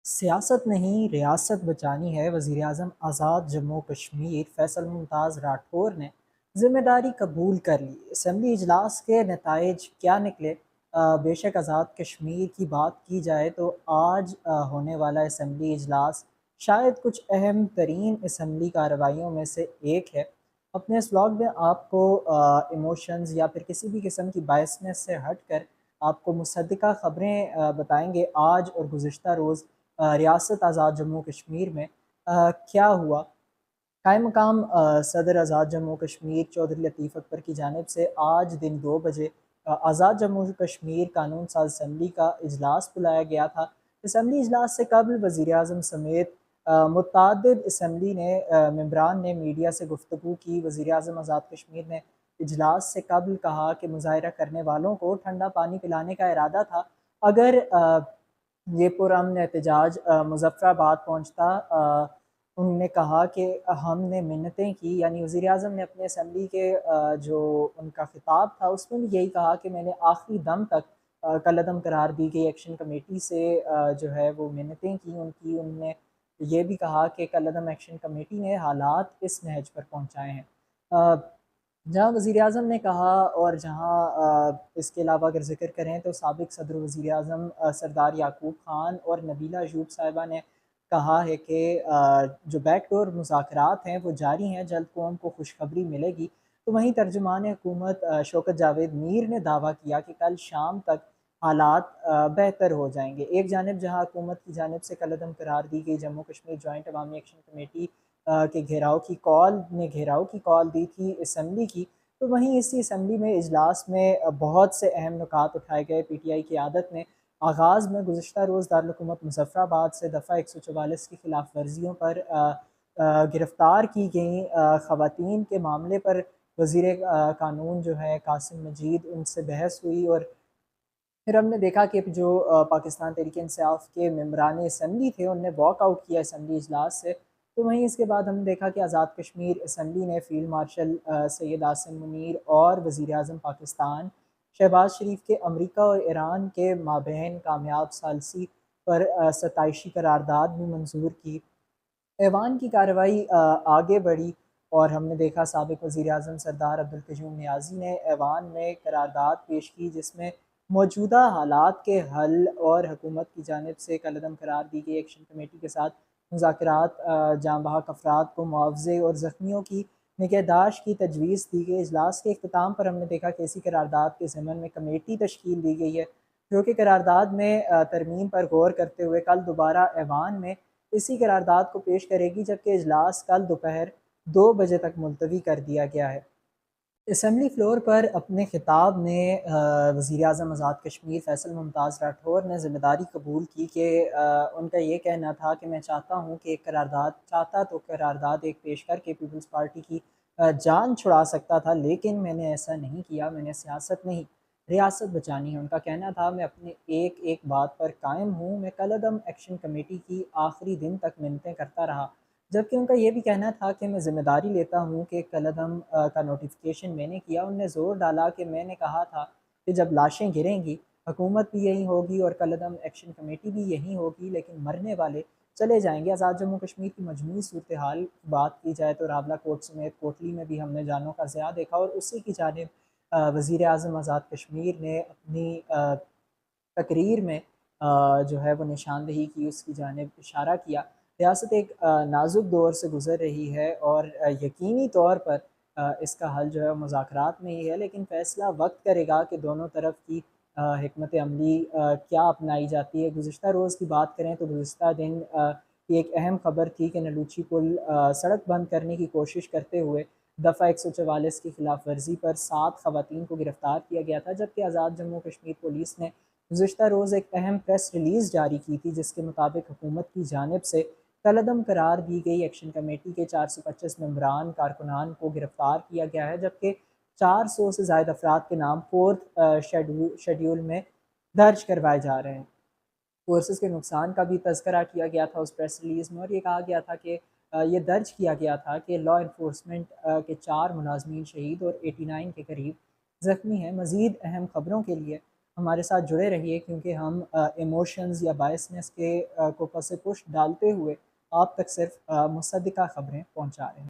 سیاست نہیں ریاست بچانی ہے۔ وزیر اعظم آزاد جموں کشمیر فیصل ممتاز راٹھور نے ذمہ داری قبول کر لی۔ اسمبلی اجلاس کے نتائج کیا نکلے؟ بے شک آزاد کشمیر کی بات کی جائے تو آج ہونے والا اسمبلی اجلاس شاید کچھ اہم ترین اسمبلی کارروائیوں میں سے ایک ہے۔ اپنے اس ولاگ میں آپ کو ایموشنز یا پھر کسی بھی قسم کی بائسنس سے ہٹ کر آپ کو مصدقہ خبریں بتائیں گے آج اور گزشتہ روز ریاست آزاد جموں کشمیر میں کیا ہوا۔ قائم مقام صدر آزاد جموں کشمیر چودھری لطیف اکبر کی جانب سے آج دن 2 بجے آزاد جموں کشمیر قانون ساز اسمبلی کا اجلاس بلایا گیا تھا۔ اسمبلی اجلاس سے قبل وزیر اعظم سمیت متعدد اسمبلی ممبران نے میڈیا سے گفتگو کی۔ وزیر اعظم آزاد کشمیر نے اجلاس سے قبل کہا کہ مظاہرہ کرنے والوں کو ٹھنڈا پانی پلانے کا ارادہ تھا۔ اگر یہ پرامن احتجاج مظفر آباد پہنچتا، انہوں نے کہا کہ ہم نے منتیں کی، یعنی وزیر اعظم نے اپنے اسمبلی کے جو ان کا خطاب تھا اس میں بھی یہی کہا کہ میں نے آخری دم تک کالعدم قرار دی گئی ایکشن کمیٹی سے جو ہے وہ منتیں کی انہوں نے یہ بھی کہا کہ کالعدم ایکشن کمیٹی نے حالات اس نہج پر پہنچائے ہیں۔ جہاں وزیر اعظم نے کہا اور جہاں اس کے علاوہ اگر ذکر کریں تو سابق صدر وزیر اعظم سردار یعقوب خان اور نبیلہ ایوب صاحبہ نے کہا ہے کہ جو بیک ڈور مذاکرات ہیں وہ جاری ہیں، جلد قوم کو خوشخبری ملے گی۔ تو وہیں ترجمان حکومت شوکت جاوید میر نے دعویٰ کیا کہ کل شام تک حالات بہتر ہو جائیں گے۔ ایک جانب جہاں حکومت کی جانب سے کالعدم قرار دی گئی جموں کشمیر جوائنٹ عوامی ایکشن کمیٹی کے گھیراؤ کی کال دی تھی اسمبلی کی، تو وہیں اسی اسمبلی میں اجلاس میں بہت سے اہم نکات اٹھائے گئے۔ پی ٹی آئی کی قیادت نے آغاز میں گزشتہ روز دارالحکومت مظفر آباد سے دفعہ 144 کی خلاف ورزیوں پر گرفتار کی گئیں خواتین کے معاملے پر وزیر قانون جو ہے قاسم مجید ان سے بحث ہوئی، اور پھر ہم نے دیکھا کہ جو پاکستان تحریک انصاف کے ممبران اسمبلی تھے انہوں نے واک آؤٹ کیا اسمبلی اجلاس سے۔ تو وہیں اس کے بعد ہم نے دیکھا کہ آزاد کشمیر اسمبلی نے فیلڈ مارشل سید عاصم منیر اور وزیر اعظم پاکستان شہباز شریف کے امریکہ اور ایران کے مابین کامیاب ثالثی پر ستائشی قرارداد بھی منظور کی۔ ایوان کی کارروائی آگے بڑھی اور ہم نے دیکھا سابق وزیر اعظم سردار عبدالقیوم نیازی نے ایوان میں قرارداد پیش کی جس میں موجودہ حالات کے حل اور حکومت کی جانب سے کالعدم قرار دی گئی ایکشن کمیٹی کے ساتھ مذاکرات، جاں بحق افراد کو معاوضے اور زخمیوں کی نگہداشت کی تجویز دی گئی۔ اجلاس کے اختتام پر ہم نے دیکھا کہ اسی قرارداد کے ضمن میں کمیٹی تشکیل دی گئی ہے جو کہ قرارداد میں ترمیم پر غور کرتے ہوئے کل دوبارہ ایوان میں اسی قرارداد کو پیش کرے گی، جبکہ اجلاس کل دوپہر 2 بجے تک ملتوی کر دیا گیا ہے۔ اسمبلی فلور پر اپنے خطاب میں وزیر اعظم آزاد کشمیر فیصل ممتاز راٹھور نے ذمہ داری قبول کی کہ ان کا یہ کہنا تھا کہ میں چاہتا ہوں کہ قرارداد ایک پیش کر کے پیپلز پارٹی کی جان چھڑا سکتا تھا، لیکن میں نے ایسا نہیں کیا، میں نے سیاست نہیں ریاست بچانی ہے۔ ان کا کہنا تھا میں اپنے ایک بات پر قائم ہوں، میں کالعدم ایکشن کمیٹی کی آخری دن تک منتیں کرتا رہا، جبکہ ان کا یہ بھی کہنا تھا کہ میں ذمہ داری لیتا ہوں کہ کالعدم کا نوٹیفیکیشن میں نے کیا۔ انہوں نے زور ڈالا کہ میں نے کہا تھا کہ جب لاشیں گریں گی حکومت بھی یہی ہوگی اور کالعدم ایکشن کمیٹی بھی یہی ہوگی، لیکن مرنے والے چلے جائیں گے۔ آزاد جموں کشمیر کی مجموعی صورتحال بات کی جائے تو راولہ کوٹ سمیت کوٹلی میں بھی ہم نے جانوں کا ضیاع دیکھا، اور اسی کی جانب وزیر اعظم آزاد کشمیر نے اپنی تقریر میں جو ہے وہ نشاندہی کی، اس کی جانب اشارہ کیا۔ ریاست ایک نازک دور سے گزر رہی ہے اور یقینی طور پر اس کا حل جو ہے مذاکرات میں ہی ہے، لیکن فیصلہ وقت کرے گا کہ دونوں طرف کی حکمت عملی کیا اپنائی جاتی ہے۔ گزشتہ روز کی بات کریں تو گزشتہ دن یہ ایک اہم خبر تھی کہ نلوچی پل سڑک بند کرنے کی کوشش کرتے ہوئے دفعہ 144 کی خلاف ورزی پر 7 خواتین کو گرفتار کیا گیا تھا، جبکہ آزاد جموں کشمیر پولیس نے گزشتہ روز ایک اہم پریس ریلیز جاری کی تھی جس کے مطابق حکومت کی جانب سے کالعدم قرار دی گئی ایکشن کمیٹی کے 425 ممبران کارکنان کو گرفتار کیا گیا ہے، جبکہ 400 سے زائد افراد کے نام 4 شیڈیول میں درج کروائے جا رہے ہیں۔ فورسز کے نقصان کا بھی تذکرہ کیا گیا تھا اس پریس ریلیز میں، اور یہ کہا گیا تھا کہ یہ درج کیا گیا تھا کہ لا انفورسمنٹ کے 4 ملازمین شہید اور 89 کے قریب زخمی ہیں۔ مزید اہم خبروں کے لیے ہمارے ساتھ جڑے رہیے، کیونکہ ہم ایموشنز یا بائسنس کے کو پس پش ڈالتے ہوئے آپ تک صرف مصدقہ خبریں پہنچا رہے ہیں۔